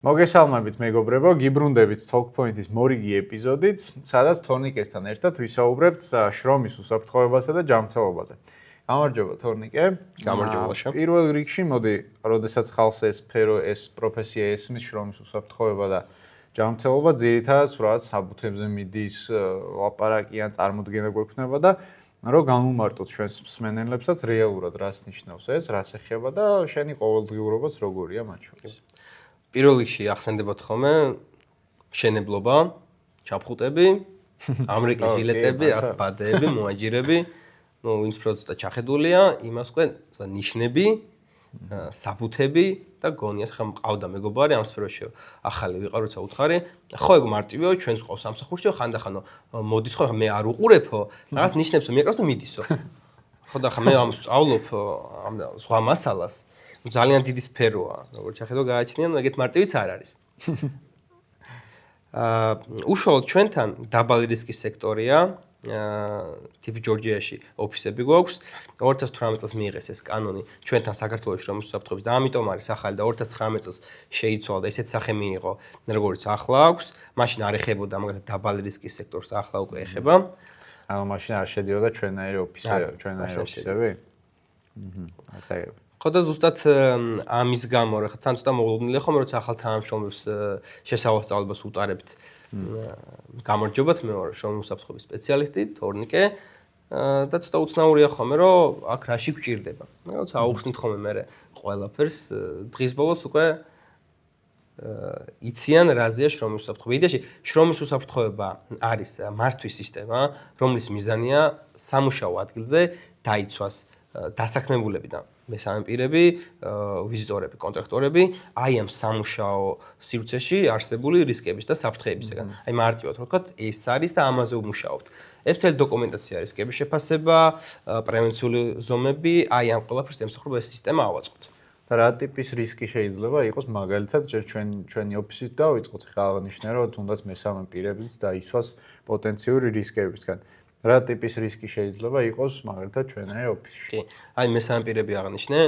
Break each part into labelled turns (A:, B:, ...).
A: მოგესალმებით მეგობრებო, გიბრუნდებით Talkpoint-ის მორიგი ეპიზოდით, სადაც თორნიკესთან ერთად ვისაუბრებთ შრომის უსაფრთხოებასა და ჯანმრთელობაზე. გამარჯობა თორნიკე.
B: გამარჯობა შა.
A: პირველ რიგში, მოდი, როდესაც ხალხს ეს სფერო, ეს პროფესია ესმის შრომის უსაფრთხოება და ჯანმრთელობა, ძირითადად სურათს საბუთებზე მიდის, ლაპარაკიან, წარმოდგენა გვექნება და რომ გამომარტოთ ჩვენს მსმენელებსაც რეალურად რას ნიშნავს ეს, რას ეხება და შენი ყოველდღიურობაც როგორია მათ შორის.
B: პირველ რიგში ახსენდებათ ხოლმე მშენებლობა, ჩაფხუტები, ამრიკი ჟილეტები, რაღაც ბადეები, მოაჯირები, ვინც პროცესად ჩახედულია, იმას უკვე ნიშნები, საბუთები და გონიათ ხა მყავდა მეგობარი ამ სფეროში ახალი ვიყავ როცა უთხარი, ხო ეგ მარტივია, ჩვენს ყავს სამსახურში ხანდახანო მოდის ხო მე არ უყურებო, რაღაც ნიშნებს მიეკრავს და მიდისო. ხო და ხა მე ამ სწავლობ ამ სხვა მასალას. ძალიან დიდი სფეროა, როგორც შეხედო გააჩნია, ეგეთ მარტივიც არ არის. უშუალოდ ჩვენთან დაბალი რისკის სექტორია, ტიპი ჯორჯიაში ოფისები გვაქვს. 2018 წელს მიიღეს ეს კანონი ჩვენთან საქართველოს შრომის უსაფრთხოების და ამიტომ არის ახალი და 2019 წელს შეიცვალა და ესეთ სახე მიიღო, როგორც ახლა აქვს. მაშინ არ ეხებოდა მაგალითად დაბალი რისკის სექტორს და ახლა უკვე ეხება.
A: ანუ მაშინ არ შედიოდა ჩვენაირი ოფისები? ასე.
B: ხო და ზუსტად ამის გამო რა თან ცოტა მოულოდნელია ხომ როცა ახალ თანამშრომლებს შესავალს უტარებთ გამარჯობათ მე ვარ შრომის უსაფრთხოების სპეციალისტი თორნიკე და ცოტა უცნაურია ხომ რომ აქ რაში გვჭირდება როცა აუხსნით ხომ მე ყველაფერს დღის ბოლოს უკვე იციან რაზეა შრომის უსაფრთხოება. იდეაში შრომის უსაფრთხოება არის მართვის სისტემა, რომლის მიზანია სამუშაო ადგილზე დაიცვას დასაქმებულებიდან მესამე პირები, ვიზიტორები, კონტრაქტორები, აი ამ სამუშაო სივრცეში არსებული რისკების და საფრთხეებისგან. აი მარტივად რო ვთქვათ, ეს არის და ამაზე ვმუშაობთ. ერთელი დოკუმენტაცია რისკების შეფასება, პრევენციული ზომები, აი ამ ყველაფერს ემსახურება ეს სისტემა ავაწყოთ.
A: და რა ტიპის რისკი შეიძლება იყოს მაგალითად ჩვენი ოფისით დავიწყოთ ხა აღნიშნე რომ თუნდაც მესამე პირებიც დაიცვას პოტენციური რისკებისგან. რა ტიპის რისკი შეიძლება იყოს მაგალითად ჩვენაირ ოფისში?
B: აი მესამე პირები აღნიშნე,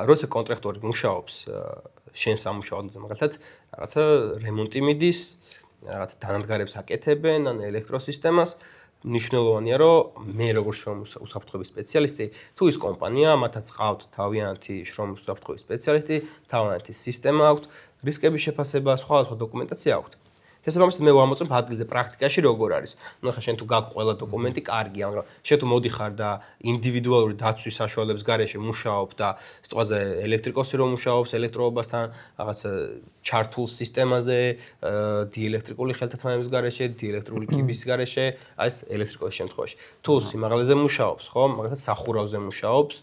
B: როცა კონტრაქტორი მუშაობს შენ სამუშაო ადგილზე მაგალითად რაღაცა რემონტი მიდის, რაღაც დანადგარებს აკეთებენ ან ელექტროსისტემას მნიშვნელოვანია რომ მე როგორც შრომის უსაფრთხოების სპეციალისტი თუ ის კომპანია მათაც ყავთ თავიანთი შრომის უსაფრთხოების სპეციალისტი, თავიანთი სისტემა აქვთ, რისკების შეფასება, სხვა დოკუმენტაცია აქვთ. შესაბამისად მე ვამოწმებ ადგილზე პრაქტიკაში როგორ არის. ნუ ხა შენ თუ გაქვს ყველა დოკუმენტი კარგია, მაგრამ შენ თუ მოდიხარ და ინდივიდუალური დაცვის საშუალებების გარეშე მუშაობ და სწორზე ელექტრიკოსი რომ მუშაობს ელექტროობასთან, რაღაც ჩართულ სისტემაზე, დიელექტრიკული ხელთათმანების გარეშე, დიელექტრული კიბის გარეშე, აი ეს ელექტრიკოსის შემთხვევაში. თუ სიმაღლეზე მუშაობს, ხო, მაგალითად სახურავზე მუშაობს,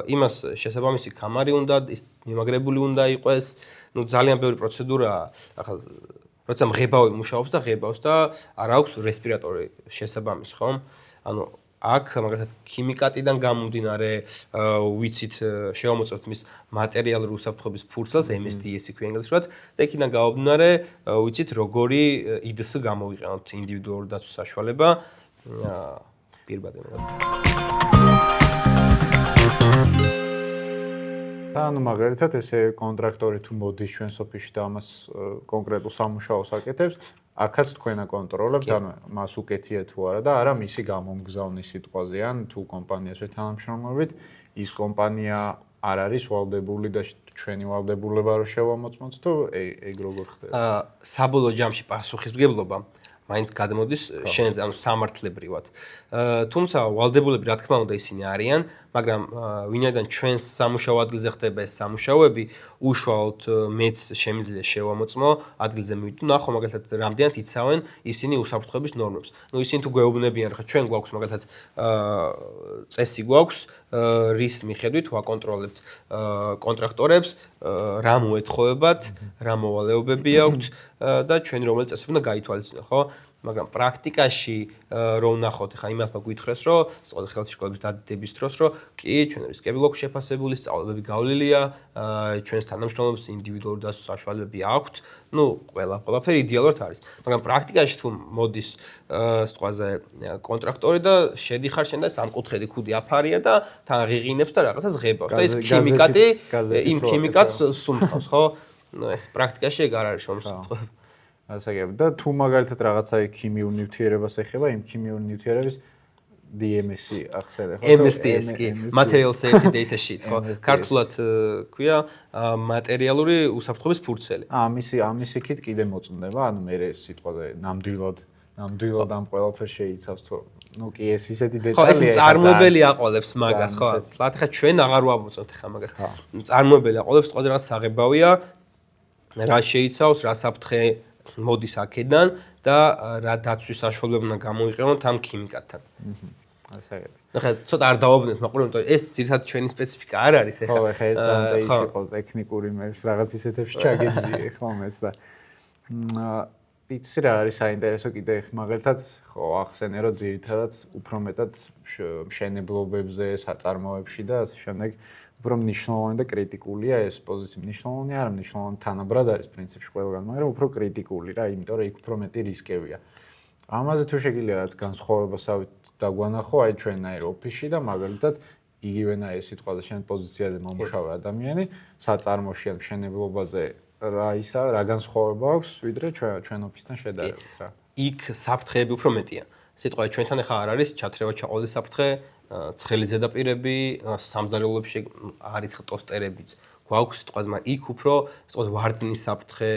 B: იმას შესაბამისი კამარი უნდა, ის მიმაგრებული უნდა იყოს, ნუ ძალიან ბევრი პროცედურაა. ახლა როცა მღებავი მუშაობს და ღებავს და არ აქვს რესპირატორი შესაბამის, ხო? ანუ აქ მაგალითად ქიმიკატიდან გამომდინარე ვიცით შევამოწმებთ მის მატერიალურ უსაფრთხოების ფურცელს MSDS-ი ქვია ინგლისურად და იქიდან გამომდინარე ვიცით როგორი IDS გამოვიყენოთ ინდივიდუალური დაცვის საშუალება პირბადე
A: ანუ მაგალითად ესე კონტრაქტორი თუ მოდის ჩვენს ოფისში და ამას კონკრეტულ სამუშაოს აკეთებს, აქაც თქვენ აკონტროლებთ, ანუ მას უკეთია თუ არა და არა მისი გამომგზავნის სიტყვაზე ან თუ კომპანიაზე თანამშრომლობით, ის კომპანია არ არის ვალდებული და ჩვენი ვალდებულება რო შევამოწმოთ თუ ეგ როგორ ხდება?
B: საბოლოო ჯამში პასუხისმგებლობა მაინც გადმოდის შენზე, ანუ სამართლებრივად. თუმცა ვალდებულები რა თქმა უნდა ისინი არიან, მაგრამ ვინაიდან ჩვენს სამუშაო ადგილზე ხდება ეს სამუშაოები, უშუალოდ მეც შემიძლია შევამოწმო, ადგილზე მივიდო, ნახო მაგალითად რამდენად იცავენ ისინი უსაფრთხოების ნორმებს. ნუ ისინი თუ გვეუბნებიან, რა ჩვენ გვაქვს მაგალითად წესი გვაქვს, რის მიხედვით ვაკონტროლებთ კონტრაქტორებს, რა მოეთხოვებათ, რა მოვალეობები აქვთ და ჩვენ რომელი წესები უნდა გაითვალისწინოთ, ხო? მაგრამ პრაქტიკაში რო ვნახოთ, ხა იმათმა გვითხრეს, რომ სწორედ ხელშეკრულების დადების დროს, რომ კი, ჩვენ რისკები გვაქვს შეფასებული, სწავლებები გავლილია, ჩვენს თანამშრომლებს ინდივიდუალური დაცვის საშუალებები აქვთ, ნუ ყველაფერი იდეალურად არის. მაგრამ პრაქტიკაში თუ მოდის სწორზე კონტრაქტორი და შედიხარ შენ და სამკუთხედი ქუდი აფარია და თან ღიღინებს და რაღაცას ღებავს და ეს ქიმიკატი იმ ქიმიკატს სუნთქავს, ხო? ნუ ეს პრაქტიკაში ეგ არ არის შემოსწრაფი.
A: ასაგები და თუ მაგალითად რაღაცა ქიმიურ ნივთიერებას ეხება, იმ ქიმიურ ნივთიერების DMS-ი ახსენე ხო?
B: MSDS კი, Material Safety Data Sheet, ხო? ქართულად ქვია მატერიალური უსაფრთხოების ფურცელი.
A: ამის იქით კიდე მოწმდება, ანუ მე სიტყვაზე ნამდვილად ამ ყველაფერს შეიცავს თუ ნუ კი ეს ისეთი დეტალია.
B: ხო, ეს მწარმოებელი აყოლებს მაგას, ხო? ხა ჩვენ აღარ ვაბუწოთ ხა მაგას. მწარმოებელი აყოლებს სიტყვაზე რაღაც საღებავია, რა შეიცავს, რა საფრთხე მოდის აქედან და რა დაცვის საშუალებები უნდა გამოიყენოთ ამ ქიმიკატთან.
A: ასაგები.
B: ხა ცოტა არ დავაბნევთ მაყურე, იმიტომ ეს ძირითადად ჩვენი სპეციფიკა არ არის ეხლა.
A: ხო, ეხლა ეს ძალიან ის იყო ტექნიკური მერს რაღაც ისეთებში ჩაგეძიე ხომ ეს და იცი რა არის საინტერესო კიდე მაგალითად ხო ახსენე რომ ძირითადად უფრო მეტად მშენებლობებზე, საწარმოებში და ასე შემდეგ უფრო მნიშვნელოვანი და კრიტიკულია ეს პოზიცია. მნიშვნელოვანი არა, მნიშვნელოვანი თანაბრად არის პრინციპში ყველგან, მაგრამ უფრო კრიტიკული რა, იმიტომ რომ იქ უფრო მეტი რისკებია. ამაზე თუ შეგიძლია რაც განსხვავებასავით დაგვანახო აი ჩვენნაირ ოფისში და მაგალითად იგივენაირ სიტყვაზე შენ პოზიციაზე მომუშავე ადამიანი საწარმოში ან მშენებლობაზე რა განსხვავება აქვს ვიდრე ჩვენ ოფისთან შედარებით რა.
B: იქ საფრთხეები უფრო მეტია. სიტყვაზე ჩვენთან ახლა არ არის ჩათრევა ჩაყოლის საფრთხე, ცხელი ზედაპირები, სამზარეულოებში არის ტოსტერებიც. გვაქვს სიტყვაზე, მაგრამ იქ უფრო სიტყვაზე ვარდნის საფრთხე,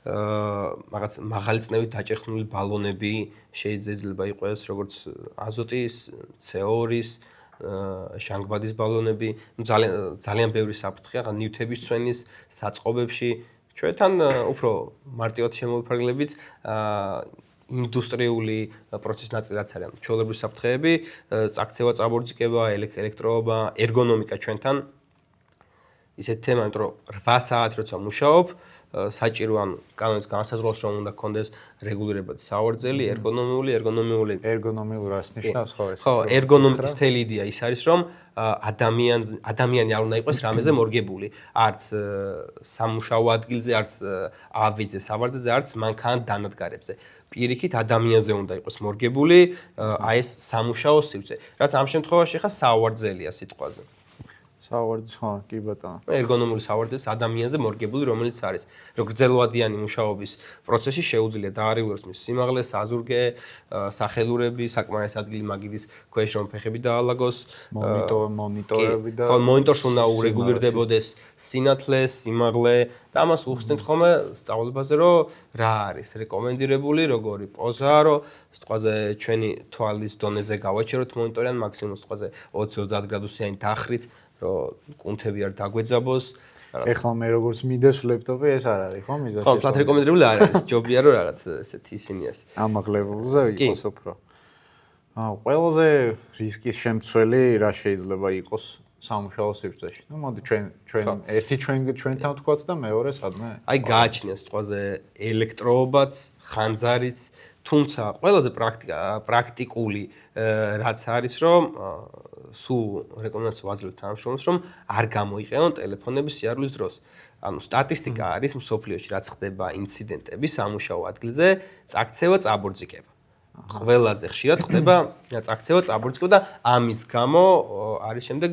B: რაღაც მაღალი წნევით დაჭერხნული ბალონები შეიძლება იყოს, როგორც აზოტის, CO2-ის, ჟანგბადის ბალონები, ძალიან ბევრი საფრთხეა, ხა ნივთების წვენის საწყობებში. ჩვენთან უფრო მარტივად შემოვიფარგლებით ინდუსტრიული პროცესის ნაწილიც არის. ჩვეულებრივი საფრთხეები, წაქცევა, წაბორძიკება, ელექტროობა, ერგონომიკა ჩვენთან ისეთ თემა, იმიტომ რომ 8 საათი როცა მუშაობ, საჭირო ან კანონის განსაზღვრავს რომ უნდა გქონდეს რეგულირებადი სავარძელი, ერგონომიული
A: რას ნიშნავს ხო ეს?
B: ხო, ერგონომიკის თელი იდეა ის არის რომ ადამიანი არ უნდა იყოს რამეზე მორგებული, არც სამუშაო ადგილზე, არც ავიზე, სავარძელზე, არც მანქანა დანადგარებზე. პირიქით ადამიანზე უნდა იყოს მორგებული აი ეს სამუშაო სივრცე, რაც ამ შემთხვევაში ხა სავარძელია სიტყვაზე.
A: სავარძელი, ხო, კი ბატონო.
B: ერგონომული სავარძელი ადამიანზე მორგებული, რომელიც არის როგორც გრძელვადიანი მუშაობის პროცესში შეუძლია დაარეგულოს მის სიმაღლე, საზურგე, სახელურები, საკმარის ადგილი მაგიდის ქვეშ რომ ფეხები დაალაგოს,
A: მონიტორები და
B: ხო, მონიტორს უნდა ურეგულირდებოდეს სინათლე, სიმაღლე და ამას უხსნით ხოლმე სწავლებაზე, რომ რა არის რეკომენდირებული, როგორი პოზაა, რომ სიტყვაზე ჩვენი თვალის დონეზე გავაჩეროთ მონიტორი ან მაქსიმუმ სიტყვაზე 20-30 გრადუსიანი დახრით რომ კუნთები არ დაგვეძაბოს.
A: ეხლა მე როგორც მიდევს ლეპტოპი ეს არ არის ხო მიზანი?
B: ხო, ფლატ რეკომენდებული არ არის. ჯობია რომ რაღაც ესეთი ისინიას.
A: ამაღლებულზე იყოს უფრო. ყველაზე რისკის შემცველი რა შეიძლება იყოს სამუშაო სივრცეში? ნუ მოდი ჩვენთან ვთქვათ და მეორე სადმე?
B: აი გააჩნია სიტყვაზე ელექტროობაც, ხანძარიც, თუმცა ყველაზე პრაქტიკული რაც არის რომ სულ რეკომენდაცია ვაძლევთ თანამშრომლებს რომ არ გამოიყენონ ტელეფონები სიარულის დროს. ანუ სტატისტიკა არის მსოფლიოში რაც ხდება ინციდენტები სამუშაო ადგილზე, წაქცევა, წაბორძიკება. ყველაზე ხშირად ხდება წაქცევა, წაბორძიკება და ამის გამო არის შემდეგ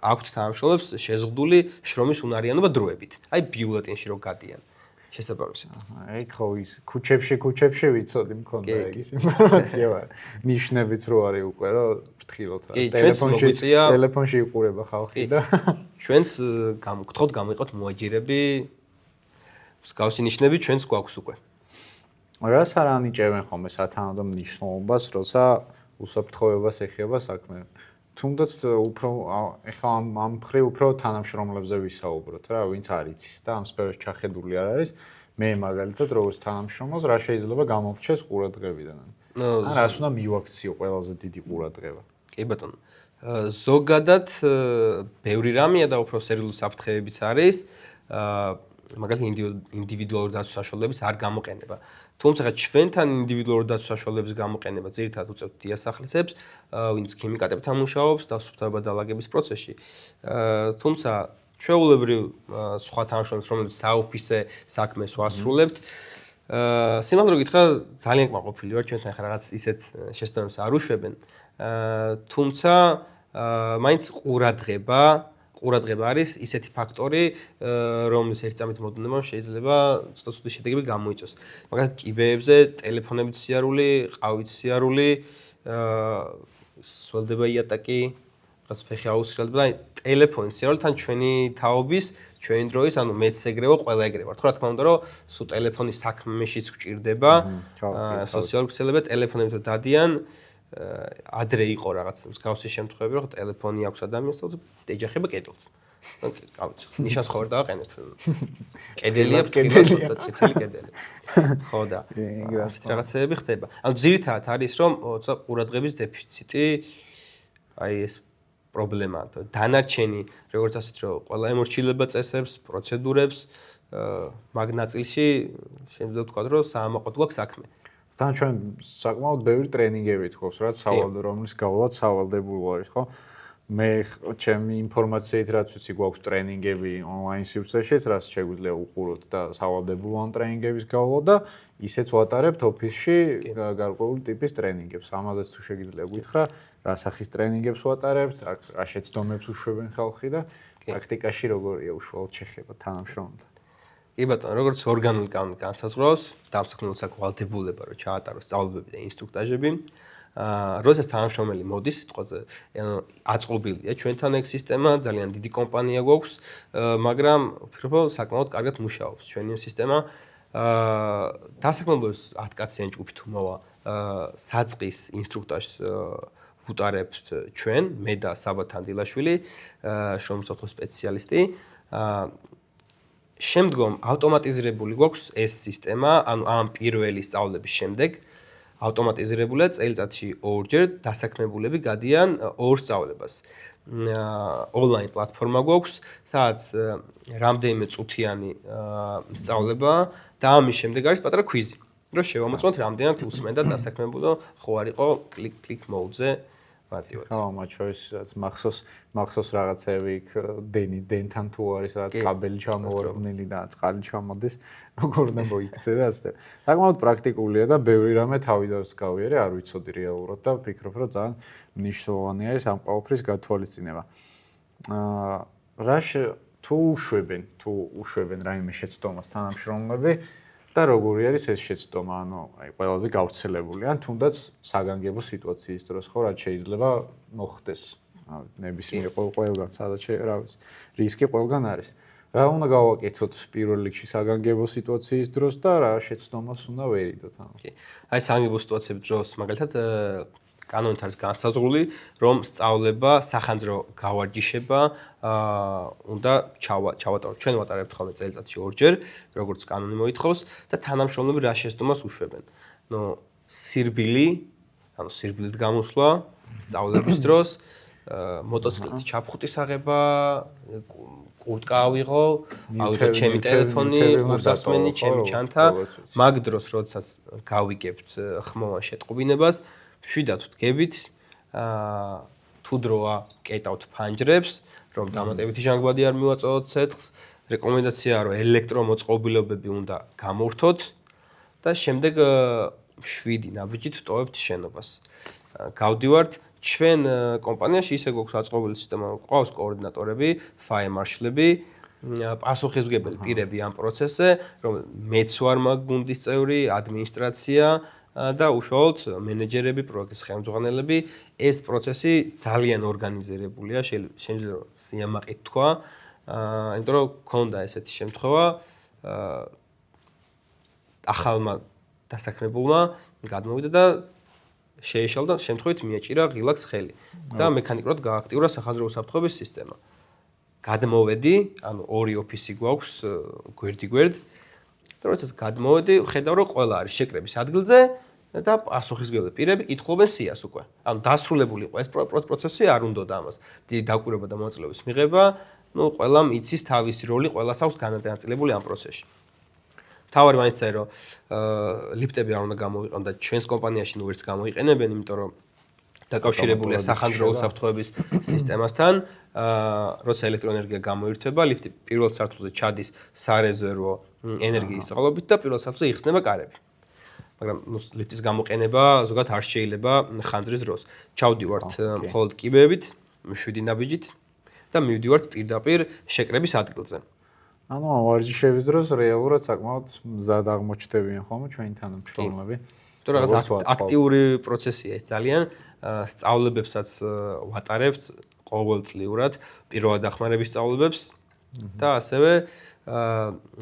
B: აქვთ თანამშრომლებს შეზღუდული შრომის უნარიანობა დროებით. აი ბიულეტენში რო გადიან. შესაბამისად.
A: აი ხო ის ქუჩებში ვიცოდი მქონდა ეგ ის ინფორმაცია, მაგრამ ნიშნებიც რო არის უკვე რომ ფრთხილოთ რა. ტელეფონში იყურება ხალხი და
B: ჩვენს გთხოვთ გამოიყოთ მოაჯირები მსგავსი ნიშნები ჩვენს გვაქვს უკვე.
A: რას არ ანიჭებენ ხოლმე სათანადო მნიშვნელობას, როცა უსაფრთხოებას ეხება საქმე. თუნდაც უფრო ეხლა ამ მხრივ უფრო თანამშრომლებზე ვისაუბროთ რა, ვინც არ იცის და ამ სფეროში ჩახედული არ არის. მე მაგალითად როგორც თანამშრომელს რა შეიძლება გამომრჩეს ყურადღებიდან. ან რას უნდა მივაქციო ყველაზე დიდი ყურადღება.
B: კი ბატონო. ზოგადად ბევრი რამეა და უფრო სერიოზული საფრთხეებიც არის. მაგალითად ინდივიდუალური დაცვის საშუალებების არ გამოყენება. თუმცა ჩვენთან ინდივიდუალური დაცვის საშუალებების გამოყენება ძირითადად უწევთ დიასახლისებს, ვინც ქიმიკატებთან მუშაობს დასუფთავება დალაგების პროცესში. თუმცა ჩვეულებრივ სხვა თანამშრომლებს, რომლებიც საოფისე საქმეს ვასრულებთ, სიმართლე გითხრა ძალიან კმაყოფილი ვარ ჩვენთან ახლა რაღაც ისეთ შეცდომებს არ უშვებენ. თუმცა მაინც ყურადღება არის ისეთი ფაქტორი, რომლის ერთ წამით მოდუნებამ შეიძლება ცუდ შედეგები გამოიწვიოს. მაგალითად, კიბეებზე ტელეფონებით სიარული, ყავით სიარული, სველდება იატაკი, რაღაც ფეხი აუსრიალდება, ტელეფონის სიარული თან ჩვენი თაობის, ჩვენი დროის, ანუ მეც ეგრევა, ყველა ეგრევა. რა თქმა უნდა, რომ სულ ტელეფონის საქმეშიც გვჭირდება, სოციალური ქსელებია ტელეფონებით რომ დადიან, ადრე იყო რაღაც მსგავსი შემთხვევები, რომ ტელეფონი აქვს ადამიანს და ეჯახება კედელს. გავიც, ნიშანს ხო არ დავაყენებ. კედელია, და წითელი კედელი. ხო და ასეთ რაღაცები ხდება. ანუ ძირითადად არის რომ ყურადღების დეფიციტი აი ეს პრობლემაა. დანარჩენი, როგორც ასეთ რომ ყველა ემორჩილება წესებს, პროცედურებს, მაგ ნაწილში შეიძლება ვთქვა რომ საამაყოდ გვაქვს საქმე.
A: თან ჩვენ საკმაოდ ბევრი ტრენინგები თქოს, რაც რომლის გავლაც სავალდებულო არის, ხო? მე ჩემი ინფორმაციით რაც ვიცი გვაქვს ტრენინგები ონლაინ სივრცეშიც, რაც შეგვიძლია უყუროთ და სავალდებულო ამ ტრენინგების გავლა და ისეც ვატარებთ ოფისში გარკვეული ტიპის ტრენინგებს. ამაზეც თუ შეგიძლია გითხრა, რა სახის ტრენინგებს ვატარებთ, რა შეცდომებს უშვებენ ხალხი და პრაქტიკაში როგორია უშუალოდ შეხება თანამშრომლთან.
B: კი ბატონო, როგორც ორგანული კანონი განსაზღვრავს, დამსაქმებელს აქვს ვალდებულება, რომ ჩაატაროს სწავლებები და ინსტრუქტაჟები. როდესაც თანამშრომელი მოდის, სიტყვაზე, აწყობილია ჩვენთან ეგ სისტემა, ძალიან დიდი კომპანია გვაქვს, მაგრამ ვფიქრობ, საკმაოდ კარგად მუშაობს ჩვენი სისტემა. დასაქმებელს 10 კაციან ჯგუფი თუ მოვა, საწყის ინსტრუქტაჟს ვუტარებთ ჩვენ, მე და საბა თანდილაშვილი, შრომის საფრთხის სპეციალისტი. შემდგომ ავტომატიზირებული გვაქვს ეს სისტემა, ანუ ამ პირველი სწავლების შემდეგ ავტომატიზირებულია წელიწადში 2-ჯერ დასაქმებულები გადიან 2 სწავლებას. ონლაინ პლატფორმა გვაქვს, სადაც რამდენიმე წუთიანი სწავლება და ამის შემდეგ არის პატარა ქვიზი. რომ შევამოწმოთ რამდენად უსმენდა დასაქმებულო, ხო არ იყო კლიკ მოუძე მარტივად.
A: ხო, მათ შორის რაც მახსოვს რაღაცები იქ დენთან თუ არის რაღაც კაბელი ჩამოვარდნილი და წყალი ჩამოდის, როგორ უნდა მოიქცე და ასე. საკმაოდ პრაქტიკულია და ბევრი რამე თავიდანვე გავიარე, არ ვიცოდი რეალურად და ვფიქრობ, რომ ძალიან მნიშვნელოვანი არის ამ ყოველფრის გათვალისწინება. თუ უშვებენ რაიმე შეცდომას თანამშრომლები და როგორი არის ეს შეცდომა, ანუ აი ყველაზე გავრცელებული, ან თუნდაც საგანგებო სიტუაციის დროს ხო რაც შეიძლება მოხდეს. ნებისმიერ ყველგან, სადაც რა ვიცი, რისკი ყველგან არის. რა უნდა გავაკეთოთ პირველ რიგში საგანგებო სიტუაციის დროს და რა შეცდომას უნდა ვერიდოთ ანუ.
B: კი. აი საგანგებო სიტუაციების დროს მაგალითად კანონით არის განსაზღვრული, რომ სწავლება სახანძრო გავარჯიშება უნდა ჩავატაროთ. ჩვენ ვატარებთ ხოლმე წელიწადში 2-ჯერ, როგორც კანონი მოითხოვს და თანამშრომლები რა შეცდომას უშვებენ. სირბილით გამოსვლა სწავლების დროს, მოტოციკლით ჩაფხუტის აღება, კურტკა ავიღო, ავიღე ჩემი ტელეფონი, ყურსასმენი, ჩემი ჩანთა, მაგ დროს, როდესაც გავიგებთ ხმოვან შეტყობინებას, შვიდად ვდგებით, თუ დროა კეტავთ ფანჯრებს, რომ დამატებითი ჟანგბადი არ მივაწოდოთ ცეცხლს, რეკომენდაციაა, რომ ელექტრომოწყობილობები უნდა გამორთოთ და შემდეგ 7 ნაბიჯით ვტოვებთ შენობას. გავდივართ ჩვენ კომპანიაში ისე გვაქვს აწყობილი სისტემა, გვყავს კოორდინატორები, ფაიემარშლები, პასუხისმგებელი პირები ამ პროცესზე, რომ მეც ვარ მაგ გუნდის წევრი, ადმინისტრაცია და უშუალოდ მენეჯერები, პროექტის ხელმძღვანელები, ეს პროცესი ძალიან ორგანიზირებულია, შეიძლება სიამაყით თქვა, იმიტომ რომ ქონდა ესეთი შემთხვევა, ახალმა დასაქმებულმა გადმოვიდა და შეეშალდა შემთხვევით მიაჭირა ღილაკს ხელი და მექანიკურად გააქტიურა სახანძრო უსაფრთხოების სისტემა. გადმოვედი, ანუ 2 ოფისი გვაქვს გვერდ-გვერდ. და როდესაც გადმოვედი, ხედავ რომ ყველა არის შეკრების ადგილზე და პასუხისმგებელი პირები კითხულობენ სიას უკვე. ანუ დასრულებული იყო ეს პროცესი, არ უნდოდა ამას. დიდი დაკვირვება და მონაწილეობის მიღება, ყველამ იცის თავისი როლი, ყველას აქვს განაწილებული ამ პროცესში. თავარი მაინც აი რომ ლიფტები არ უნდა გამოვიყენოთ და ჩვენს კომპანიაში ნუ ვერც გამოიყენებენ, იმიტომ რომ დაკავშირებულია სახანძრო უსაფრთხოების სისტემასთან, როცა ელექტროენერგია გამოირთვება, ლიფტი პირველ სართულზე ჩადის სარეზერვო ენერგიის წყალობით და პირველ სართულზე იხსნება კარები. მაგრამ ლიფტის გამოყენება ზოგადად არ შეიძლება ხანძრის დროს. ჩავდივართ მხოლოდ კიბეებით, 7 ნაბიჯით და მივდივართ პირდაპირ შეკრების ადგილზე.
A: ანუ ვარჯიშების დროს რეალურად საკმაოდ მზად აღმოჩნდებიან ხოლმე ჩვენი თანამშრომლები.
B: თუ რაღაც აქტიური პროცესია ეს ძალიან სწავლებებსაც ვატარებთ ყოველწლიურად პირველად დახმარების სწავლებებს და ასევე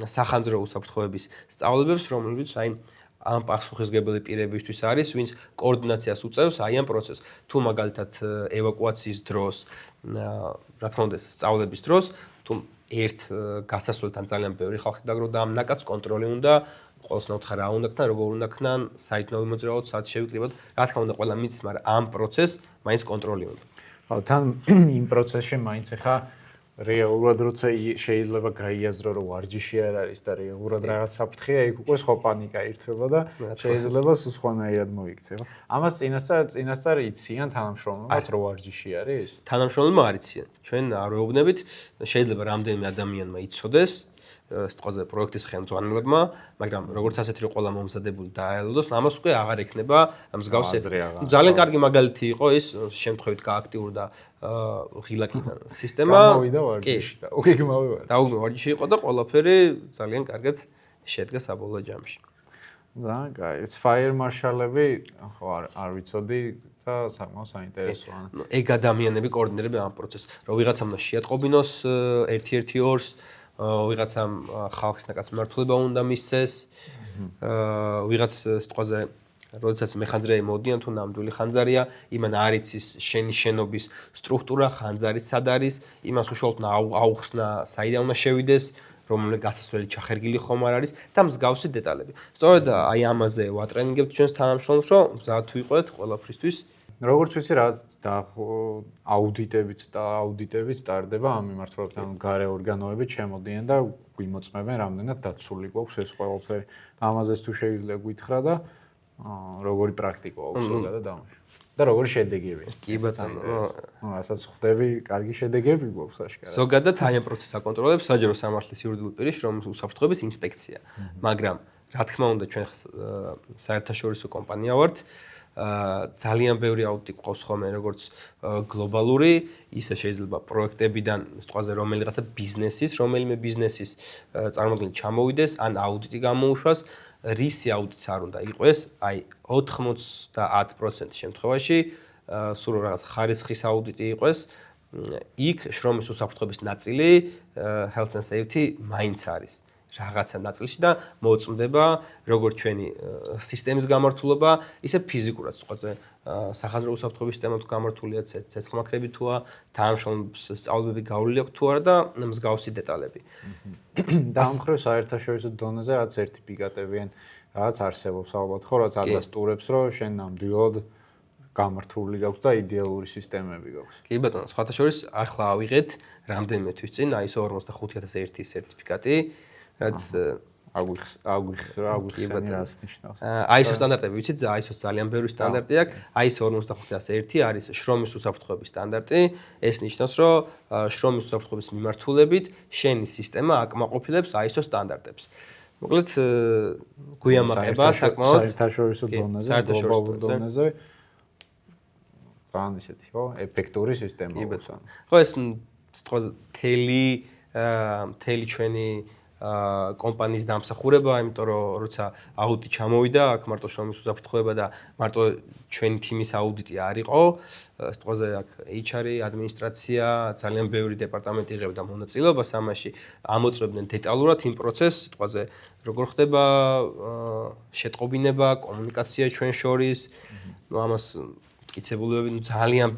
B: სახანძრო უსაფრთხოების სწავლებებს, რომლებიც აი ამ პასუხისმგებელი პირებისთვის არის, ვინც კოორდინაციას უწევს აი ამ პროცესს. თუ მაგალითად ევაკუაციის დროს, რა თქმა უნდა, სწავლების დროს, თუ ერთ გასასვლელთან ძალიან ბევრი ხალხი დაგროვდა, ამ ნაკადს კონტროლი უნდა ყველს ნაუთხა რა უნდა ქნა, როგორ უნდა ქნა, საით მოვიმოძრაოთ, საათ შევიკრიბოთ. რა თქმა უნდა, ყველა მის, მაგრამ ამ პროცესს მაინც კონტროლი უნდა.
A: ხო, თან იმ პროცესში მაინც ახლა რეალურად როცა შეიძლება გაიაზრო რომ ვარჯიში არ არის და რეალურად რაღაც საფრთხეა, იქ უკვე სხვა პანიკა ირთვება და შეიძლება სხვანაირად მოიქცება. ამას წინასწარ იციან თანამშრომლებმაც რომ ვარჯიში არის?
B: თანამშრომლებმა არ იციან. ჩვენ არ ვეუბნებით, შეიძლება რამდენიმე ადამიანმა იცოდეს სიტყვაზე პროექტის ხელმძღვანელებმა, მაგრამ როგორც ასეთი რომ ყველა მომზადებული დააელოდოს, ამას უკვე აღარ ექნება მსგავსი. ძალიან კარგი მაგალითი იყო ის შემთხვევით გააქტიურდა ღილაკი სისტემა.
A: გამოვიდა ვარჯიში და უგეგმავე ვარ.
B: დაუგმო ვარჯიში იყო და ყველაფერი ძალიან კარგად შედგა საბოლოო ჯამში.
A: ძალიან კაი. ეს fire marshal-ები ხო არ ვიცოდი და საკმაოდ საინტერესოა.
B: ეგ ადამიანები კოორდინირებენ ამ პროცესს. რომ ვიღაცამ უნდა შეატყობინოს ერთ-ერთი ორს ვიღაცამ ხალხის ნაკადს მმართველობა უნდა მისცეს, ვიღაც სიტყვაზე, როდესაც მეხანძრეები მოდიან თუ ნამდვილი ხანძარია, იმან არ იცის შენი შენობის სტრუქტურა, ხანძარი სად არის, იმას უშუალოდ აუხსნა, საიდან უნდა შევიდეს, რომელი გასასვლელი ჩახერგილი ხომ არ არის და მსგავსი დეტალები. სწორედ აი ამაზე ვატრენინგებთ ჩვენს თანამშრომლებს, რომ მზად ვიყოთ ყველაფრისთვის.
A: როგორც ვიცი, რა აუდიტებიც ტარდება ამ მიმართულებით, ანუ გარე ორგანოები ჩემოდიან და გვიმოწმებენ, რამდენად დაცული გვაქვს ეს ყველაფერი. ამაზეც თუ შეიძლება გითხრა და როგორი პრაქტიკა აქვს ზოგადად ამაში. და როგორი შედეგებია.
B: კი ბატონო.
A: რასაც ხვდები, კარგი შედეგები გვაქვს აშკარად.
B: ზოგადად აი ამ პროცესს აკონტროლებს საჯარო სამართლის იურიდიული პირი შრომის უსაფრთხოების ინსპექცია. მაგრამ რა თქმა უნდა ჩვენ საერთაშორისო კომპანია ვართ. ძალიან ბევრი აუდიტი გვყავს ხოლმე როგორც გლობალური, ისე შეიძლება პროექტებიდან, სიტყვაზე რომელიღაცა რომელიმე ბიზნესის წარმოადგენელი ჩამოვიდეს, ან აუდიტი გამოუშვას, რისი აუდიტიც არ უნდა იყოს, აი 90% შემთხვევაში, სულ რაღაც ხარისხის აუდიტი იყოს, იქ შრომის უსაფრთხოების ნაწილი health and safety მაინც არის. რაღაცა ნაწილში და მოწმდება როგორც ჩვენი სისტემის გამართულება, ისე ფიზიკურად, სწორედ სახანძრო უსაფრთხოების სისტემა თუ გამართულია, ცეცხლმაქრები თუა, თანამშრომლობის სწავლებები გავლილი აქვს თუ არა და მსგავსი დეტალები.
A: და ამ მხრივ საერთაშორისო დონეზე რაც სერტიფიკატებიან, რაც არსებობს ალბათ ხო, რაც ადასტურებს, რომ შენ ნამდვილად გამართული გაქვს და იდეალური სისტემები გაქვს.
B: კი ბატონო, სხვათა შორის ახლა ავიღეთ რამდენიმე თვის წინ ISO 45001 სერტიფიკატი, რაც
A: აგვიხსენი რას ნიშნავს.
B: ISO სტანდარტები ვიცით, ISO-ს ძალიან ბევრი სტანდარტი აქვს. ISO 45001 არის შრომის უსაფრთხოების სტანდარტი. ეს ნიშნავს, რომ შრომის უსაფრთხოების მიმართულებით შენი სისტემა აკმაყოფილებს ISO სტანდარტებს. მოკლედ გვიამაყება საკმაოდ
A: საერთაშორისო დონეზე, გლობალურ დონეზე. თან ისეთი, ხო, ეფექტური სისტემა.
B: ხო, ეს სიტყვაზე თელი ჩვენი კომპანიის დამსახურება, იმიტომ რომ როცა აუდიტი ჩამოვიდა, აქ მარტო შრომის უსაფრთხოება და მარტო ჩვენი თიმის აუდიტი არ იყო, სიტყვაზე აქ HR-ი, ადმინისტრაცია, ძალიან ბევრი დეპარტამენტი იღებდა მონაწილეობას ამაში, ამოწმებდნენ დეტალურად იმ პროცესს, სიტყვაზე როგორ ხდება შეტყობინება, კომუნიკაცია ჩვენ შორის, ნუ ამას მტკიცებულებები ძალიან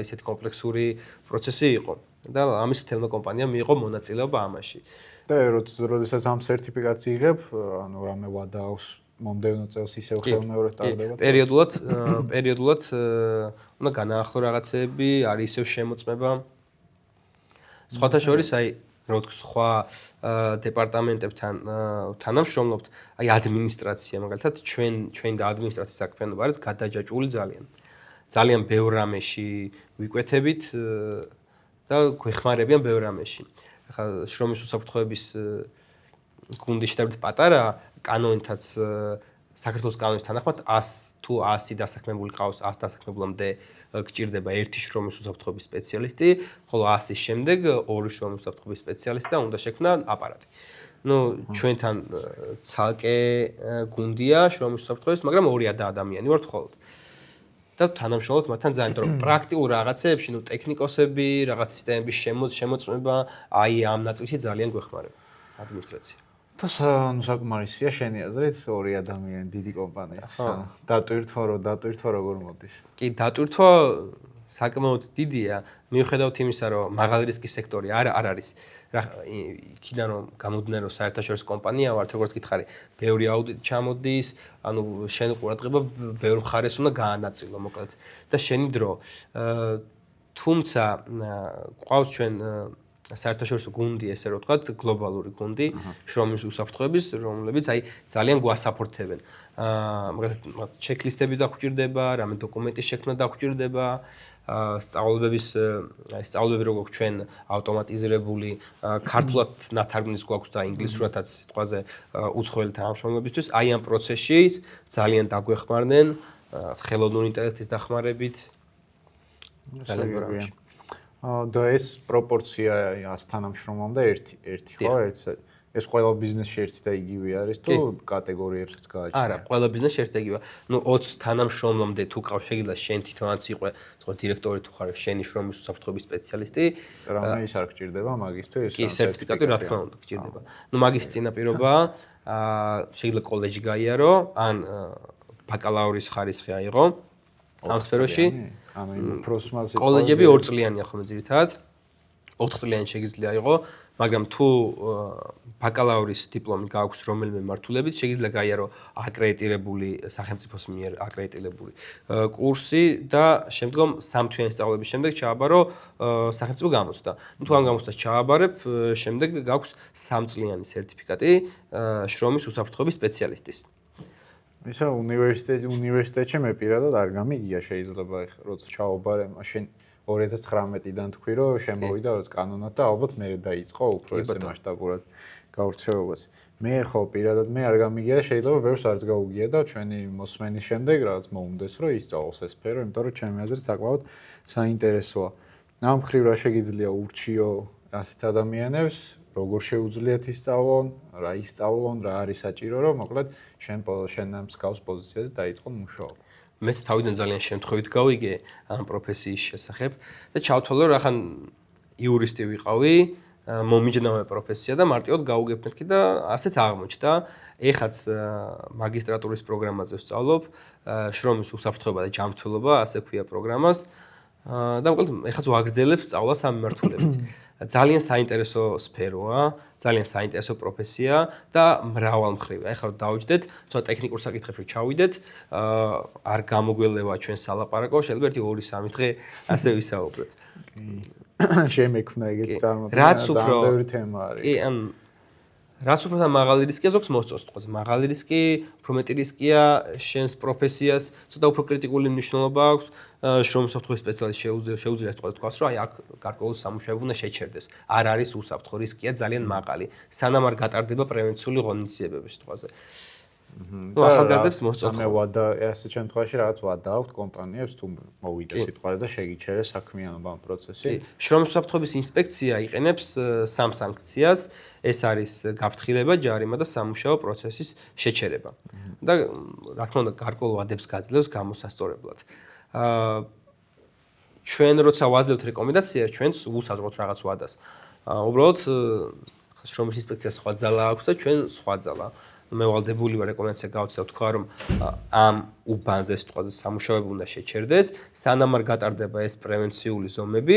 B: ისეთი კომპლექსური პროცესი იყო და ამის მთელმა კომპანიამ მიიღო მონაწილეობა ამაში.
A: და როდესაც ამ სერტიფიკატს იღებ, ანუ რამე ვადაავს მომდევნო წელს ისევ ხელმეორედ ტარდება.
B: პერიოდულად უნდა განაახლო რაღაცეები, არის ისევ შემოწმება. სხვათა შორის აი რო თქვი სხვა დეპარტამენტებთან თანამშრომლობთ, აი ადმინისტრაცია მაგალითად ჩვენ და ადმინისტრაციის საქმიანობა არის გადაჯაჭვული ძალიან. ძალიან ბევრ რამეში ვიკვეთებით და გვეხმარებიან ბევრ რამეში. ახლა შრომის უსაფრთხოების გუნდი შედარებით პატარა, კანონითაც საქართველოს კანონის თანახმად 100 თუ 100 დასაქმებული ყავს 100 დასაქმებულამდე გჭირდება ერთი შრომის უსაფრთხოების სპეციალისტი, ხოლო 100-ის შემდეგ ორი შრომის უსაფრთხოების სპეციალისტი და უნდა შექმნა აპარატი. ჩვენთან ცალკე გუნდია შრომის უსაფრთხოების, მაგრამ ორი ადამიანი ვართ მხოლოდ. და თანამშრომლობთ მათთან ძალიან, იმიტომ რომ პრაქტიკულ რაღაცეებში, ტექნიკოსები, რაღაც სისტემების შემოწმება, აი ამ ნაწილში ძალიან გვეხმარება ადმინისტრაცია.
A: და საკმარისია შენი აზრით ორი ადამიანი დიდი კომპანიის დატვირთვა როგორ მოდის?
B: კი, დატვირთვა საკმაოდ დიდია, მიუხედავად იმისა, რომ მაღალი რისკის სექტორი არ არის. იქიდან რომ გამოდიან რომ საერთაშორისო კომპანია ვართ, როგორც გითხარი, ბევრი აუდიტი ჩამოდის, შენ ყურადღება ბევრ მხარეს უნდა გაანაწილო, მოკლედ. და შენი დრო. თუმცა ყავს ჩვენ საერთაშორისო გუნდი, ესე რომ ვთქვათ, გლობალური გუნდი, შრომის უსაფრთხოების, რომლებიც აი ძალიან გვასაპორტებენ. მაგალითად, ჩეკლისტები დაგვჭირდება, რამე დოკუმენტის შექმნა დაგვჭირდება, სწავლებები როგორ გვაქვს ჩვენ ავტომატიზირებული, ქართულად ნათარგმნის გვაქვს და ინგლისურადაც სიტყვაზე უცხოელი თანამშრომლებისთვის. აი ამ პროცესში ძალიან დაგვეხმარნენ ხელოვნური ინტელექტის დახმარებით. ძალიან გრაუში.
A: და ეს პროპორცია 100 თანამშრომლამდე ერთი ხო? ეს ყველა ბიზნესში ერთი და იგივე არის თუ კატეგორიებსაც გააჩნია?
B: არა, ყველა ბიზნესში ერთი და იგივეა. 20 თანამშრომლამდე თუ ყავს, შეგიძლია შენ თვითონაც იყო, თქო დირექტორი თუ ხარ, შენი შრომის უსაფრთხოების სპეციალისტი.
A: რამე ის არ გჭირდება მაგისთვის?
B: კი, სერტიფიკატი რა თქმა უნდა გჭირდება. მაგის წინაპირობაა, შეგიძლია კოლეჯი გაიარო, ან ბაკალავრის ხარისხი აიღო ამ სფეროში. კოლეჯები 2 წლიანია ხოლმე ძირითადად. 4 წლიანი შეგიძლია აიღო, მაგრამ თუ ბაკალავრის დიპლომი გააქვს რომელიმე მართულებით, შეგიძლია გაიარო აკრედიტირებული სახელმწიფოს მიერ აკრედიტირებული კურსი და შემდგომ 3 თვიანი სწავლების შემდეგ ჩააბარო სახელმწიფო გამოცდა. თუ ამ გამოცდას ჩააბარებ, შემდეგ გაქვს 3 წლიანი სერტიფიკატი შრომის უსაფრთხოების სპეციალისტის.
A: ისა უნივერსიტეტში მე პირადად არ გამიგია შეიძლება ეხლა როცა ჩაობარე მაშინ 2019-დან თქვი რომ შემოვიდა როგორც კანონად და ალბათ მე დაიწყო უფრო ესე მასშტაბურად გავრცელებას. მე ხო პირადად მე არ გამიგია და შეიძლება ბევრს არც გაუგია და ჩვენი მოსმენის შემდეგ რაღაც მოუნდეს რომ ისწავლოს ეს სფერო, იმიტომ რომ ჩემი აზრით საკმაოდ საინტერესოა. ამ მხრივ რა შეგიძლია ურჩიო ასეთ ადამიანებს როგორ შეუძლიათ ისწავლონ, რა ისწავლონ, რა არის საჭირო, რომ მოკლედ შენ ამ მსგავს პოზიციაზე დაიწყონ მუშაობა.
B: მეც თავიდან ძალიან შემთხვევით გავიგე ამ პროფესიის შესახებ და ჩავთვალე რომ ახან იურისტი ვიყავი, მომიჯნავე პროფესია და მარტივად გავუგებ მეთქი და ასეც აღმოჩნდა. ეხაც მაგისტრატურის პროგრამაზე ვსწავლობ, შრომის უსაფრთხოება და ჯანმრთელობა, ასე ქვია პროგრამას. და მოკლედ ეხაც ვაგრძელებ სწავლას ამ მიმართულებით. ძალიან საინტერესო სფეროა, ძალიან საინტერესო პროფესია და მრავალმხრივია. ეხლა დავიჯდეთ, ცოტა ტექნიკურ საკითხებში ჩავიდეთ, არ გამოგველევა ჩვენ სალაპარაკო, შეიძლება 1-2-3 დღე ასე ვისაუბროთ.
A: შემექმნა ეგეთი წარმოდგენა.
B: რაც უფრო
A: ბევრი თემა არის.
B: კი, რაც უფრო მაღალი რისკია ზოგს მოსწონს თქოს. მაღალი რისკი, უფრო მეტი რისკია შენს პროფესიას, ცოტა უფრო კრიტიკული მნიშვნელობა აქვს. შრომის უსაფრთხოების სპეციალისტი შეუძლია თქვას, რომ აი აქ გარკვეული სამუშაოები უნდა შეჩერდეს. არ არის უსაფრთხო, რისკია ძალიან მაღალი. სანამ არ გატარდება პრევენციული ღონისძიებების თვალზე. ახალგაზრდებს მოსწონს.
A: მე ვადა ასეთ შემთხვევაში რაღაც ვადა აქვს კომპანიებს თუ მოვიდა სიტყვაზე და შეგიჩერეს საქმიანობა ამ პროცესში.
B: შრომის უსაფრთხოების ინსპექცია იყენებს 3 სანქციას. ეს არის გაფრთხილება, ჯარიმა და სამუშაო პროცესის შეჩერება. და რა თქმა უნდა, გარკვეულ ვადებს გაძლევს გამოსასწორებლად. ჩვენ როცა ვაძლევთ რეკომენდაციას, ჩვენც ვუსაზღვროთ რაღაც ვადას. უბრალოდ შრომის ინსპექციას სხვა ძალა აქვს და ჩვენ სხვა ძალა. მე ვალდებული ვარ რეკომენდაცია გავცევ თქვა რომ ამ უბანზე სიტყვაზე სამუშაოები უნდა შეჩერდეს, სანამ არ გატარდება ეს პრევენციული ზომები,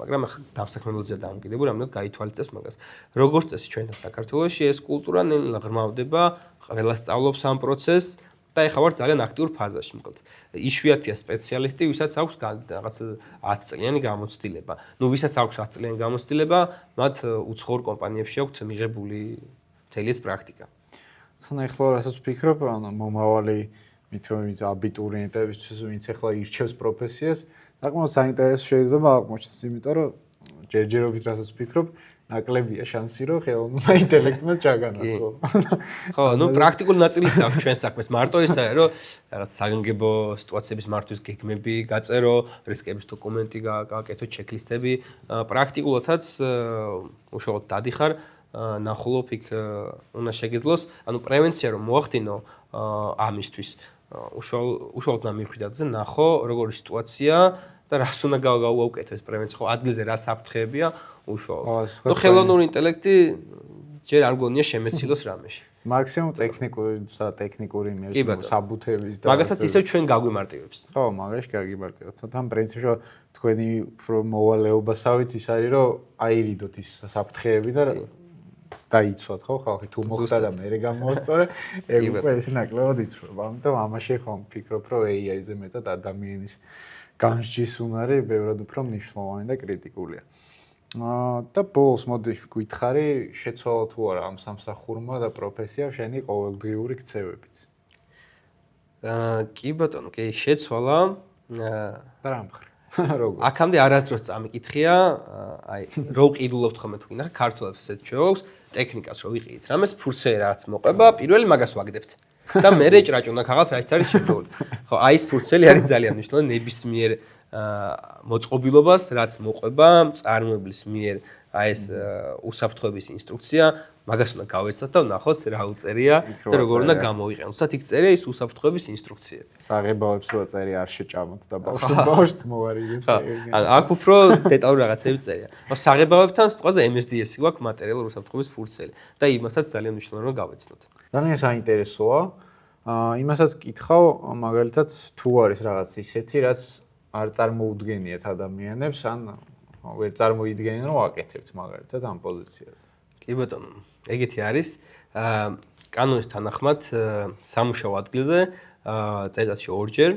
B: მაგრამ ახლა დამსაქმებელზეა დამოკიდებული, რამდენად გაითვალისწინებს მაგას. როგორც წესი ჩვენთან საქართველოში ეს კულტურა ნელა ღრმავდება, ყველა სწავლობს ამ პროცესს და ეხლა ვარ ძალიან აქტიურ ფაზაში, მოკლედ. იშვიათია სპეციალისტი, ვისაც აქვს რაღაც 10 წლიანი გამოცდილება. ვისაც აქვს 10 წლიანი გამოცდილება, მათ უცხოურ კომპანიებში აქვს მიღებული მთელი ეს პრაქტიკა.
A: თან ახლა რასაც ვფიქრობ, მომავალი მithomits აბიტურიენტებისთვის, ვინც ახლა ირჩევს პროფესიას, საკმაოდ საინტერესო შეიძლება აღმოჩნდეს, იმიტომ რომ ჯერჯერობით რასაც ვფიქრობ, ნაკლებია შანსი, რომ ხელოვნურმა ინტელექტმა ჩაგანაცვლა.
B: ხო, პრაქტიკული ნაწილიც აქვს ჩვენ საქმეს. მარტო ისაა, რომ რაღაც საგანგებო სიტუაციების მართვის გეგმები გაწერო, რისკების დოკუმენტი გააკეთო, ჩეკლისტები. პრაქტიკულადაც უშუალოდ დადიხარ, ნახულობ იქ უნდა შეგეძლოს, პრევენცია რომ მოახდინო ამისთვის. უშუალოდ უნდა მივხვიდე და ნახო, როგორი სიტუაცია და რას უნდა გავუკეთო ეს პრევენცია, ხო, ადგილზე რა საფრთხეებია უშუალოდ. ხელოვნური ინტელექტი ჯერ არ გონია შემეცილოს რამეში.
A: მაქსიმუმ ტექნიკური საბუთების
B: და მაგასაც ისევ ჩვენ გაგვიმარტივებს.
A: ხო, მაგაში გაგიმარტივებთ. თან პრინციპში თქვენი უფრო მოვალეობასავით ის არის, რომ აირიდოთ ის საფრთხეები და დაიცვათ, ხო, ხალხი თუ მოხდა და მე გამოვასწორე, ეგ უკვე ეს ნაკლებად იცვლება. ამიტომ ამაში ხომ ვფიქრობ, რომ AI-ზე მეტად ადამიანის განსჯის უნარი ბევრად უფრო მნიშვნელოვანი და კრიტიკულია. და ბოლოს მოდი გითხარი, შეცვალა თუ არა ამ სამსახურმა და პროფესიამ შენი ყოველდღიური ქცევებიც?
B: კი ბატონო, კი შეცვალა.
A: და რა მხრივ? როგორ?
B: აქამდე არასდროს წამიკითხია, აი, რო ვყიდულობთ ხოლმე თუ გინახა, ქართულებს ესეთ ჩვეობს, ტექნიკას რო ვიყიდით. რამეს ფურცელი რაღაც მოყვება, პირველი მაგას ვაგდებთ. და მე რეჭრაჭუნა ქაღალდს რაიც არის შეფრული. ხო, აი ეს ფურცელი არის ძალიან მნიშვნელოვანი ნებისმიერ მოწყობილობას, რაც მოყვება წარმოებლის მიერ, აი ეს უსაფრთხოების ინსტრუქცია, მაგას უნდა გავეცდოთ და ვნახოთ რა უწერია და როგორ უნდა გამოვიყენოთ. თუმცა იქ წერია ის უსაფრთხოების ინსტრუქციები.
A: საღებავებს რო წერია არ შეჭამოთ და ბავშვს მოვარიდეთ.
B: აქ უფრო დეტალური რაღაცები წერია. საღებავებთან სიტყვაზე MSDS-ი გვაქვს მატერიალურ უსაფრთხოების ფურცელი და იმასაც ძალიან მნიშვნელოვანია გავეცნოთ.
A: ძალიან საინტერესოა. იმასაც კითხავ, მაგალითად, თუ არის რაღაც ისეთი, რაც არ წარმოუდგენიათ ადამიანებს, ან ვერ წარმოიდგენენ, რომ აკეთებთ მაგალითად ამ პოზიციაზე.
B: კი ბატონო, ეგეთი არის. კანონის თანახმად სამუშაო ადგილზე წელიწადში ორჯერ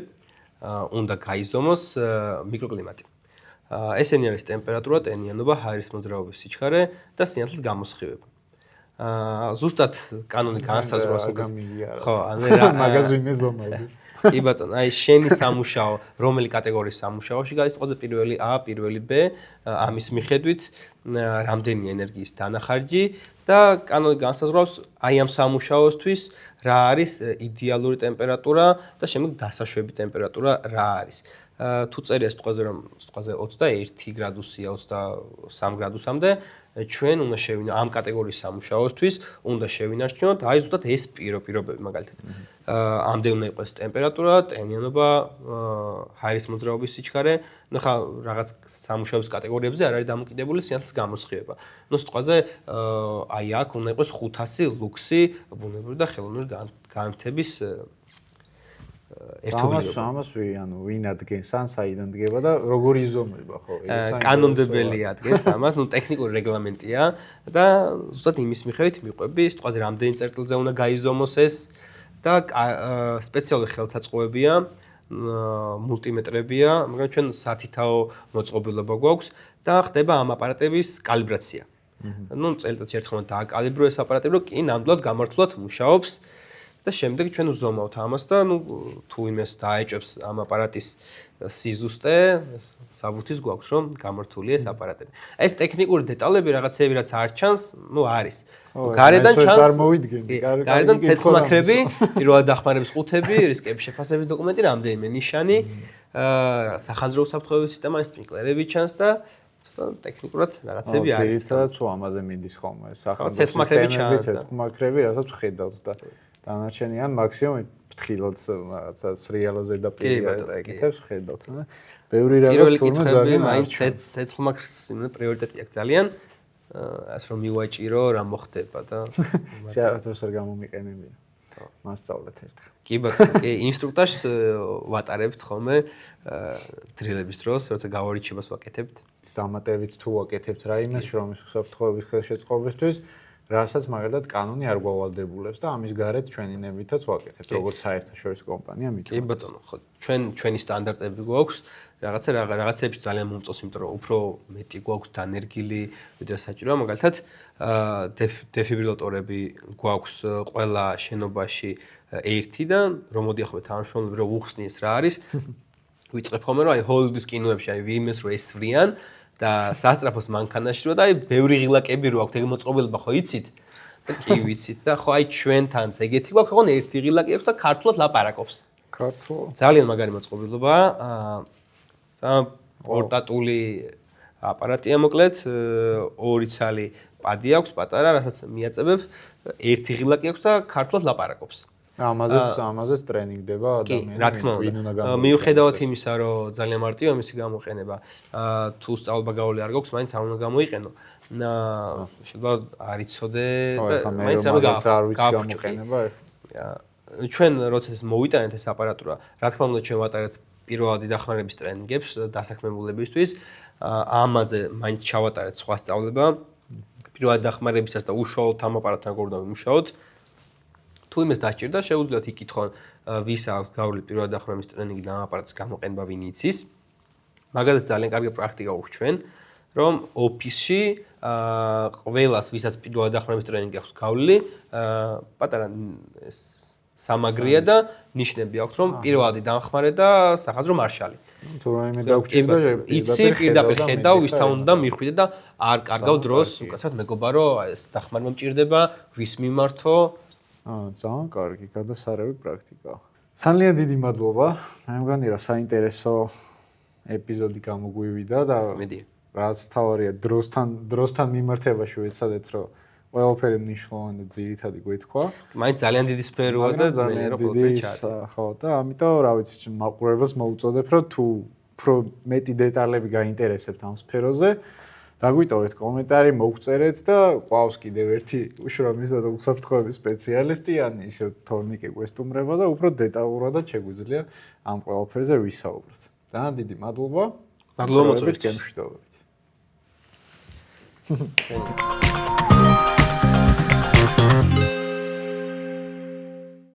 B: უნდა გაიზომოს მიკროკლიმატი. ესენი არის ტემპერატურა, ტენიანობა, ჰაერის მოძრაობის სიჩქარე და სინათლის გამოსხივება. ზუსტად კანონი განსაზღვრავს
A: ხო, რა მაგაზინე ზომადის.
B: კი ბატონო, აი შენი სამუშაო, რომელი კატეგორიის სამუშაოში გადის, ყველაზე პირველი A, პირველი B, ამის მიხედვით რამდენი ენერგიის დანახარჯი და კანონი განსაზღვრავს აი ამ სამუშაოსთვის რა არის იდეალური ტემპერატურა და შემდეგ დასაშვები ტემპერატურა რა არის. თუ წერია სიტყვაზე რომ სიტყვაზე 21 გრადუსია 23 გრადუსამდე ჩვენ უნდა შევინარჩუნოთ ამ კატეგორიის სამუშაოსთვის უნდა შევინარჩუნოთ აი ზუსტად ეს პირობები მაგალითად ამდენ უნდა იყოს ტემპერატურა, ტენიანობა, ჰაერის მოძრაობის სიჩქარე, ხა რაღაც სამუშაოების კატეგორიებზე არ არის დამოკიდებული სინათლის გამოსხივება. სიტყვაზე აი აქ უნდა იყოს 500 ლუქსი ბუნებრივი და ხელოვნური განათების ერთობლიობა.
A: ამას ვინ ადგენს, ან საიდან დგება და როგორი იზომება, ხო?
B: კანონმდებელი ადგენს ამას, ტექნიკური რეგლამენტია და ზუსტად იმის მიხედვით მიყვები, სიტყვაზე რამდენი წერტილზე უნდა გაიზომოს ეს და სპეციალური ხელსაწყოებია, მულტიმეტრებია, მაგრამ ჩვენ სათითაო მოწყობილობა გვაქვს და ხდება ამ აპარატების კალიბრაცია. წელიწადში ერთხელ დააკალიბრო ეს აპარატები, რომ კი ნამდვილად გამართულად მუშაობს. და შემდეგ ჩვენ ვზომავთ ამას და თუ იმეს დაეჭებს ამ აპარატის სიზუსტე, საბუთის გვაქვს რომ გამართულია ეს აპარატები. ეს ტექნიკური დეტალები რაღაცები რაც არ ჩანს, არის. გარედან ჩანს გარედან ცეცხლმაქრები, პირველად დახმარების ყუთები, რისკების შეფასების დოკუმენტი, რამდენიმე ნიშანი, სახანძრო უსაფრთხოების სისტემა, სპინკლერები ჩანს და ცოტა ტექნიკურად რაღაცები არის.
A: ძირითადად თუ ამაზე მიდის ხოლმე სახანძრო ცეცხლმაქრები, რასაც ვხედავთ და დანარჩენი ან მაქსიმუმ ფრთხილად რაღაცა სრიალა ზედაპირი ეკეთებს ხედავთ და ბევრი რაღაც თურმე ძალიან
B: მაინც ცეცხლმაქრს პრიორიტეტი აქვს ძალიან ასე რომ მივაჭირო რა მოხდება და
A: შეასწავლოს არ გამომიყენებია მასწავლეთ ერთხელ
B: კი ბატონო კი ინსტრუქტორს ვატარებთ ხოლმე დრილების დროს როცა გავარიჩებას ვაკეთებთ
A: დამატებით თუ ვაკეთებთ რაიმეს შრომის უსაფრთხოების ხელშეწყობისთვის რასაც მაგალითად კანონი არ გვავალდებულებს და ამის გარეთ ჩვენინებითაც ვაკეთებთ როგორც საერთაშორისო კომპანია მით.
B: კი ბატონო, ხო, ჩვენი სტანდარტები გვაქვს, რაღაცებში ძალიან მომწონს, იმიტომ რომ უფრო მეტი გვაქვს დანერგილი, ვიდრე საჭიროა, მაგალითად, დეფიბრილატორები გვაქვს ყველა შენობაში ერთი და რომ მოდიახმეთ თანამშრომლები რომ უხსნიეს რა არის, ვიწყებ ხოლმე რომ აი ჰოლივუდის კინოებში აი ვინმეს რო ესვრიან და სასწრაფოს მანქანაში რო და აი ბევრი ღილაკები რო აქვს ეგ მოწყობილობა ხო იცით? და კი ვიცით და ხო აი ჩვენთანაც ეგეთი გვაქვს, ხო ერთი ღილაკი აქვს და ქართულად ლაპარაკობს.
A: ქართულად.
B: ძალიან მაგარი მოწყობილობაა. ძალიან პორტატული აპარატია მოკლედ, ორი ცალი პადი აქვს პატარა, რასაც მიაწებებ, ერთი ღილაკი აქვს და ქართულად ლაპარაკობს.
A: ამაზეც ტრენინგდება ადამიანი.
B: რა თქმა უნდა. მიუხედავად იმისა, რომ ძალიან მარტივია მისი გამოყენება, თუ სწავლება გავლი არ გაქვს, მაინც არ უნდა გამოიყენო. შეიძლება არ იცოდე და მაინც ამე
A: გამოყენება.
B: ჩვენ როცა მოვიტანეთ ეს აპარატურა, რა თქმა უნდა ჩვენ ვატარებთ პირველადი დახმარების ტრენინგებს დასაქმებულებისთვის. ამაზე მაინც ჩავატარეთ სხვა სწავლება. პირველადი დახმარებისას და უშუალოდ ამ აპარატთან როგორ დავიმუშაოთ. თუ იმას დაჭირდა, შეუძლიათ იკითხონ, ვის აქვს გავლილი პირველადი დახმარების ტრენინგი და ამ აპარატის გამოყენება ვინ იცის. მაგალითად ძალიან კარგი პრაქტიკა აქვს ჩვენ, რომ ოფისში ყველას, ვისაც პირველადი დახმარების ტრენინგი აქვს გავლილი, პატარა ეს სამაგრია და ნიშნები აქვს, რომ პირველადი დამხმარე და სახაზრო მარშალი.
A: თუ რაიმე დაგჭირდა,
B: იცი პირდაპირ ხედავ, ვისთან უნდა მიხვიდე და არ კარგავ დროს, უკაცრავად მეგობა რომ ეს დახმარება მჭირდება, ვის მიმართო.
A: ძალიან კარგი, გადასარევი პრაქტიკაა. ძალიან დიდი მადლობა. მე მგონი რა საინტერესო ეპიზოდი გამოგვივიდა და
B: მედი.
A: რაც თავარია დროსთან მიმართებაში ვეცადეთ, რომ ყველაფერი მნიშვნელოვანი და ძირითადი გვეთქვა.
B: მაინც ძალიან დიდი სფეროა და ძნელია რომ ყველაფერი ჩაატო.
A: ხო და ამიტომ რა ვიცი, მაყურებელს მოუწოდებ, რომ თუ უფრო მეტი დეტალები გაინტერესებთ ამ სფეროზე, დაგვიტოვეთ კომენტარი, მოგწერეთ და ყავს კიდევ ერთი უშრომის და უსაფრთხოების სპეციალისტი, ან ისე თორნიკე გვესტუმრება და უფრო დეტალურადაც შეგვიძლია ამ ყველაფერზე ვისაუბროთ. ძალიან დიდი მადლობა.
B: მადლობა მოწვევით
A: გემშვიდობებით.